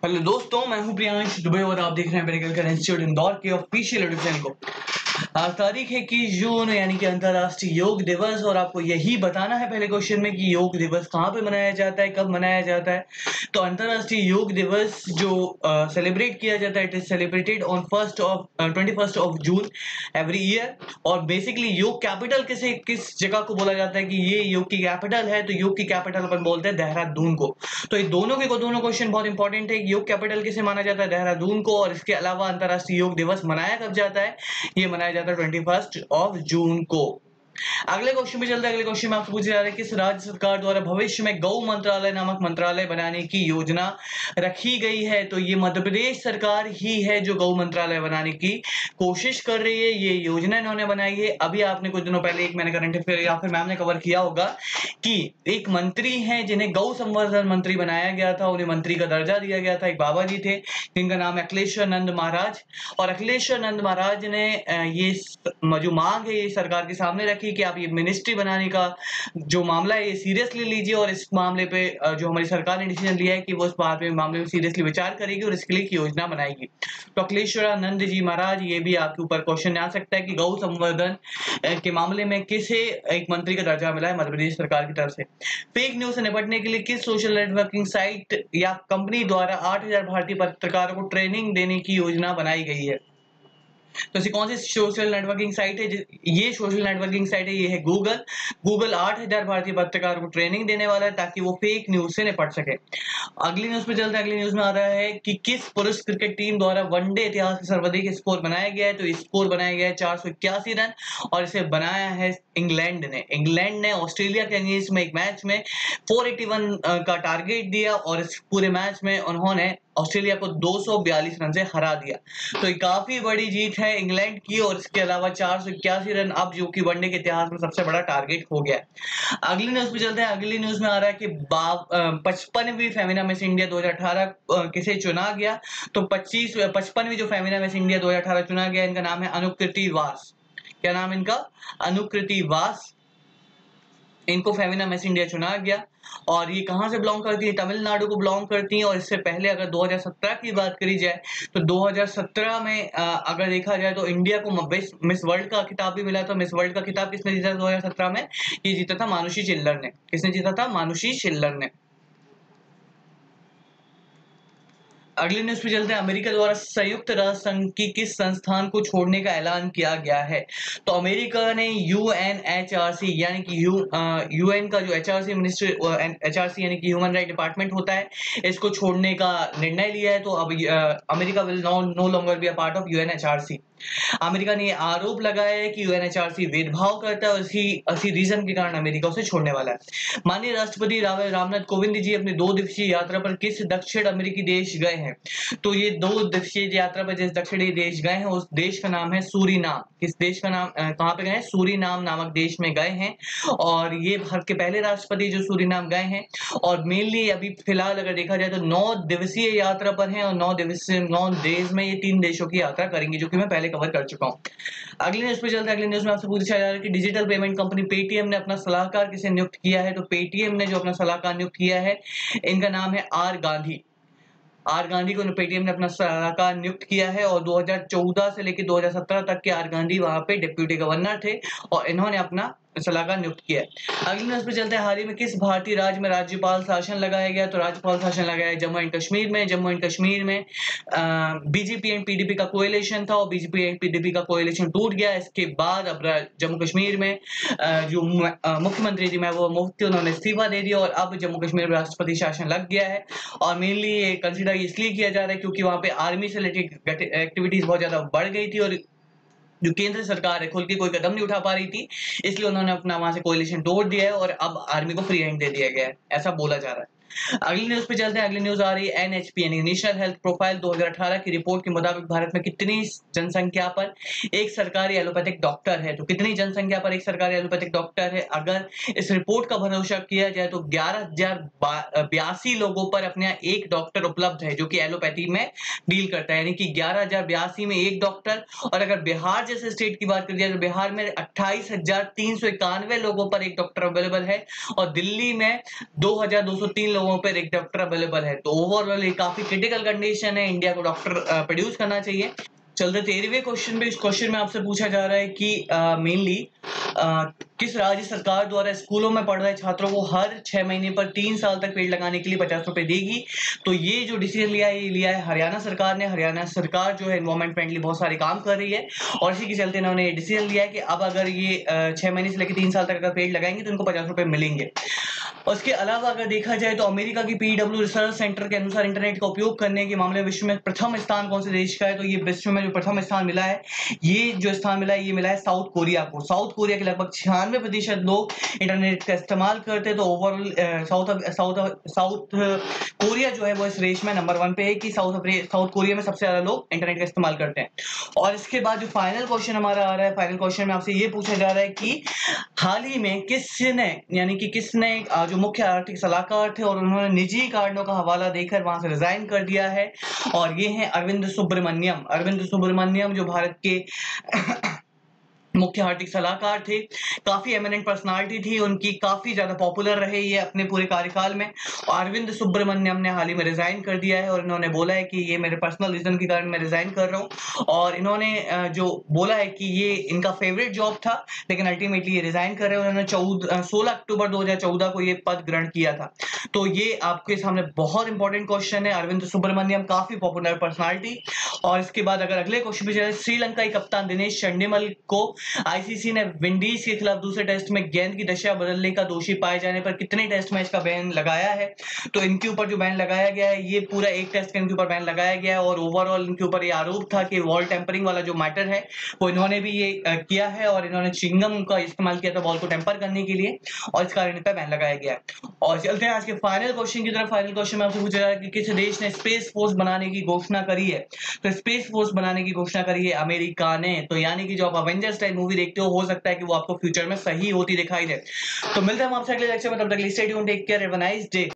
Hello दोस्तों, मैं हूं प्रियांश दुबे और आप देख रहे हैं मेडिकल का इंस्टीट्यूट इंदौर के ऑफिशियल यूट्यूब चैनल को। आज तारीख है 21 जून यानी कि अंतर्राष्ट्रीय योग दिवस और आपको यही बताना है पहले क्वेश्चन में कि योग दिवस कहाँ पे मनाया जाता है, कब मनाया जाता है। तो अंतर्राष्ट्रीय योग दिवस जो सेलिब्रेट किया जाता है, it is celebrated on 21 of June every year. और बेसिकली योग कैपिटल किस जगह को बोला जाता है कि ये योग की कैपिटल है, तो योग की कैपिटल अपन बोलते हैं देहरादून को। तो ये दोनों क्वेश्चन बहुत इंपॉर्टेंट है। योग कैपिटल किसे माना जाता है? देहरादून को। और इसके अलावा अंतर्राष्ट्रीय योग दिवस मनाया कब जाता है? ये मनाया जाता है 21 ऑफ जून को। अगले क्वेश्चन में चलते हैं। अगले क्वेश्चन में आपसे पूछा जा रहा है किस राज्य सरकार द्वारा भविष्य में गौ मंत्रालय नामक मंत्रालय बनाने की योजना रखी गई है? तो ये मध्य प्रदेश सरकार ही है जो गौ मंत्रालय बनाने की कोशिश कर रही है। ये योजना इन्होंने बनाई है। अभी आपने कुछ दिनों पहले एक मैंने करंट अफेयर या फिर मैम ने कवर किया होगा कि एक मंत्री हैं जिन्हें गौ संवर्धन मंत्री बनाया गया था, उन्हें मंत्री का दर्जा दिया गया था। एक बाबा जी थे जिनका नाम है अखिलेश्वर नंद महाराज। और अखिलेश्वर नंद महाराज ने ये जो मांग है ये सरकार के सामने रखी कि आप ये मिनिस्ट्री बनाने का जो मामला है ये सीरियसली लीजिए और इस मामले पे जो हमारी सरकार ने डिसीजन लिया है कि वो इस बात में मामले में सीरियसली विचार करेगी और इसके लिए एक योजना बनाएगी। तो अखिलेश्वरानंद जी महाराज, ये भी आपके ऊपर क्वेश्चन आ सकता है कि गौ संवर्धन के मामले में किसे एक मंत्री का दर्जा मिला है मध्य प्रदेश सरकार की तरफ से। फेक न्यूज से निपटने के लिए किस सोशल नेटवर्किंग साइट या कंपनी द्वारा 8,000 भारतीय पत्रकारों को ट्रेनिंग देने की योजना बनाई गई है? तो ऐसी कौन सी सोशल नेटवर्किंग साइट है? ये सोशल नेटवर्किंग साइट है, ये है गूगल 8,000 भारतीय पत्रकारों को ट्रेनिंग देने वाला है ताकि वो फेक न्यूज से निपट सके। अगली न्यूज पे चलते हैं। अगली न्यूज में आ रहा है कि किस पुरुष क्रिकेट टीम द्वारा वनडे इतिहास का सर्वाधिक स्कोर बनाया गया है? तो स्कोर बनाया गया है 481 रन और इसे बनाया है इंग्लैंड ने ऑस्ट्रेलिया के अगेंस्ट में एक मैच में 481 का टारगेट दिया और इस पूरे मैच में उन्होंने ऑस्ट्रेलिया को 242 रन से हरा दिया। तो ये काफी बड़ी जीत है इंग्लैंड की और इसके अलावा 481 रन अब जो कि वनडे के इतिहास में सबसे बड़ा टारगेट हो गया है। अगली न्यूज पे चलते हैं। अगली न्यूज में आ रहा है कि 55वीं फेमिना मिस इंडिया 2018 किसे चुना गया? तो 55वीं जो फेमिना मिस इंडिया 2018 चुना गया, इनका नाम है अनुकृति वास। क्या नाम इनका? अनुकृति वास। इनको फेमिना मिस इंडिया चुना गया और ये कहां से बिलोंग करती है? तमिलनाडु को बिलोंग करती हैं। और इससे पहले अगर 2017 की बात करी जाए तो 2017 में अगर देखा जाए तो इंडिया को मिस वर्ल्ड का खिताब भी मिला था। मिस वर्ल्ड का खिताब किसने जीता 2017 में? ये जीता था मानुषी चिल्लर ने। किसने जीता था? मानुषी चिल्लर ने। अगली न्यूज पे चलते हैं। अमेरिका द्वारा संयुक्त राष्ट्र संघ की किस संस्थान को छोड़ने का ऐलान किया गया है? तो अमेरिका ने यूएनएचआरसी यानी कि यूएन का जो एचआरसी मिनिस्ट्री एचआरसी यानी कि ह्यूमन राइट डिपार्टमेंट होता है, इसको छोड़ने का निर्णय लिया है। तो अब America will no longer be a part of UNHRC. America ने आरोप लगाया है कि यूएनएचआरसी भेदभाव करता है और इसी रीजन के कारण अमेरिका उसे छोड़ने वाला है। माननीय राष्ट्रपति रामनाथ कोविंद जी अपनी 2 दिवसीय यात्रा पर किस दक्षिण अमेरिकी देश गए हैं? तो ये 2 दिवसीय यात्रा पर जिस दक्षिणी देश गए हैं उस देश का नाम है सूरीनाम। किस देश का नाम कहां पे गए हैं? सूरीनाम नामक देश में गए हैं और ये भारत के पहले राष्ट्रपति जो सूरीनाम गए हैं। और मेनली अभी फिलहाल अगर देखा जाए तो 9 दिवसीय यात्रा पर हैं और 9 डेज में ये 3 देशों की यात्रा करेंगे, जो कि मैं पहले कवर कर चुका हूं। अगली न्यूज पे चलते हैं। अगली न्यूज में आपसे पूछा जा रहा है कि डिजिटल पेमेंट कंपनी पेटीएम ने अपना सलाहकार किसे नियुक्त किया है? तो पेटीएम ने जो अपना सलाहकार नियुक्त किया है, इनका नाम है आर गांधी को पेटीएम ने अपना सलाहकार नियुक्त किया है। और 2014 से लेकर 2017 तक के आर गांधी वहां पे डिप्टी गवर्नर थे और इन्होंने अपना सलाहकार नियुक्त किया है। अगली न्यूज पे चलते हैं। हाल ही में किस भारतीय राज्य में राज्यपाल शासन लगाया गया? तो राज्यपाल शासन लगाया है जम्मू एंड कश्मीर में। जम्मू एंड कश्मीर में बीजेपी एंड पीडीपी का कोएलिशन था और बीजेपी एंड पीडीपी का कोएलिशन टूट गया। इसके बाद अब जम्मू कश्मीर में जो मुख्यमंत्री जी महबूबा मुफ्ती, उन्होंने इस्तीफा दे दिया और अब जम्मू कश्मीर में राष्ट्रपति शासन लग गया है। और मेनली ये कंसिडर इसलिए किया जा रहा है क्योंकि वहां पे आर्मी से रिलेटेड एक्टिविटीज बहुत ज्यादा बढ़ गई थी और जो केंद्र सरकार है खुल के कोई कदम नहीं उठा पा रही थी, इसलिए उन्होंने अपना वहां से कोएलिशन तोड़ दिया है और अब आर्मी को फ्री हैंड दे दिया गया है, ऐसा बोला जा रहा है। अगली न्यूज पे चलते हैं। अगली न्यूज आ रही है एनएचपी यानी नेशनल हेल्थ प्रोफाइल 2018 की रिपोर्ट के मुताबिक भारत में कितनी जनसंख्या पर एक सरकारी एलोपैथिक डॉक्टर है? तो कितनी जनसंख्या पर एक सरकारी एलोपैथिक डॉक्टर है? अगर इस रिपोर्ट का भरोसा किया जाए तो 11,082 लोगों पर अपने एक डॉक्टर उपलब्ध है जो कि एलोपैथी में डील करता है, यानी कि 11,082 में एक डॉक्टर। और अगर बिहार जैसे स्टेट की बात कर जाए तो बिहार में 28,391 लोगों पर एक डॉक्टर अवेलेबल है और दिल्ली में 2,203 लोगों पर एक डॉक्टर अवेलेबल है। तो ओवरऑल ये काफी क्रिटिकल कंडीशन है, इंडिया को डॉक्टर प्रोड्यूस करना चाहिए। चलते 13वें क्वेश्चन पे। इस क्वेश्चन में आपसे पूछा जा रहा है कि मेनली किस राज्य सरकार द्वारा स्कूलों में पढ़ रहे छात्रों को हर 6 महीने पर 3 साल तक पेड़ लगाने के लिए 50 रुपए देगी। तो ये जो डिसीजन लिया है, ये लिया है हरियाणा सरकार ने। हरियाणा सरकार जो है एनवायरमेंट फ्रेंडली बहुत सारे काम कर रही है और इसी के चलते इन्होंने ये डिसीजन लिया है कि अब अगर ये 6 महीने से लेकर 3 साल तक अगर पेड़ लगाएंगे तो इनको 50 रुपए मिलेंगे। उसके अलावा अगर देखा जाए तो अमेरिका की पीडब्ल्यू रिसर्च सेंटर के अनुसार इंटरनेट का उपयोग करने के मामले में विश्व में प्रथम स्थान कौन से देश का है? तो ये विश्व में जो प्रथम स्थान मिला है, ये जो स्थान मिला है, ये मिला है साउथ कोरिया को। साउथ कोरिया के लगभग 96% लोग इंटरनेट का इस्तेमाल करते हैं। तो ओवरऑल साउथ कोरिया जो है वो इस रेस में नंबर 1 पे है कि साउथ कोरिया में सबसे ज्यादा लोग इंटरनेट का इस्तेमाल करते हैं। और इसके बाद जो फाइनल क्वेश्चन हमारा आ रहा है, फाइनल क्वेश्चन में आपसे ये पूछा जा रहा है कि हाल ही में किसने, यानी कि किसने जो मुख्य आर्थिक सलाहकार थे और उन्होंने निजी कारणों का हवाला देकर वहां से रिजाइन कर दिया है, और ये हैं अरविंद सुब्रमण्यम। अरविंद सुब्रमण्यम जो भारत के मुख्य आर्थिक सलाहकार थे, काफी एमिनेंट पर्सनालिटी थी उनकी, काफी ज्यादा पॉपुलर रहे ये अपने पूरे कार्यकाल में। अरविंद सुब्रमण्यम ने हाल ही में रिजाइन कर दिया है और इन्होंने बोला है कि ये मेरे पर्सनल रीजन के कारण मैं रिजाइन कर रहा हूँ। और इन्होंने जो बोला है कि ये इनका फेवरेट जॉब था, लेकिन अल्टीमेटली ये रिजाइन कर रहे हैं। उन्होंने 16 अक्टूबर 2014 को ये पद ग्रहण किया था। तो ये आपके सामने बहुत इंपॉर्टेंट क्वेश्चन है। अरविंद सुब्रमण्यम काफी पॉपुलर पर्सनालिटी। और इसके बाद अगर अगले क्वेश्चन पे जाए, श्रीलंका के कप्तान दिनेश चंडीमल को आईसीसी ने विंडीज के खिलाफ दूसरे टेस्ट में गेंद की दशा बदलने का दोषी पाए जाने पर कितने टेस्ट मैच का बैन लगाया है? तो इनके ऊपर जो बैन लगाया गया है, ये पूरा एक टेस्ट का इनके ऊपर बैन लगाया गया है। और ओवरऑल इनके ऊपर ये आरोप था कि बॉल टेम्परिंग वाला जो मैटर है वो इन्होंने भी ये किया है और इन्होंने चिंगम का इस्तेमाल किया था बॉल को टेम्पर करने के लिए, और इस कारण इन पर बैन लगाया गया है। और चलते हैं आज के फाइनल क्वेश्चन की तरफ। फाइनल क्वेश्चन में आपसे पूछा जा रहा है कि किस देश ने स्पेस फोर्स बनाने की घोषणा करी है? तो स्पेस फोर्स बनाने की घोषणा करी है अमेरिका ने। तो यानी कि जो आप अवेंजर्स टाइप मूवी देखते हो सकता है कि वो आपको फ्यूचर में सही होती दिखाई दे। तो मिलते हैं हम आपसे अगले लेक्चर में, तब तक stay tuned, take care, have a nice day.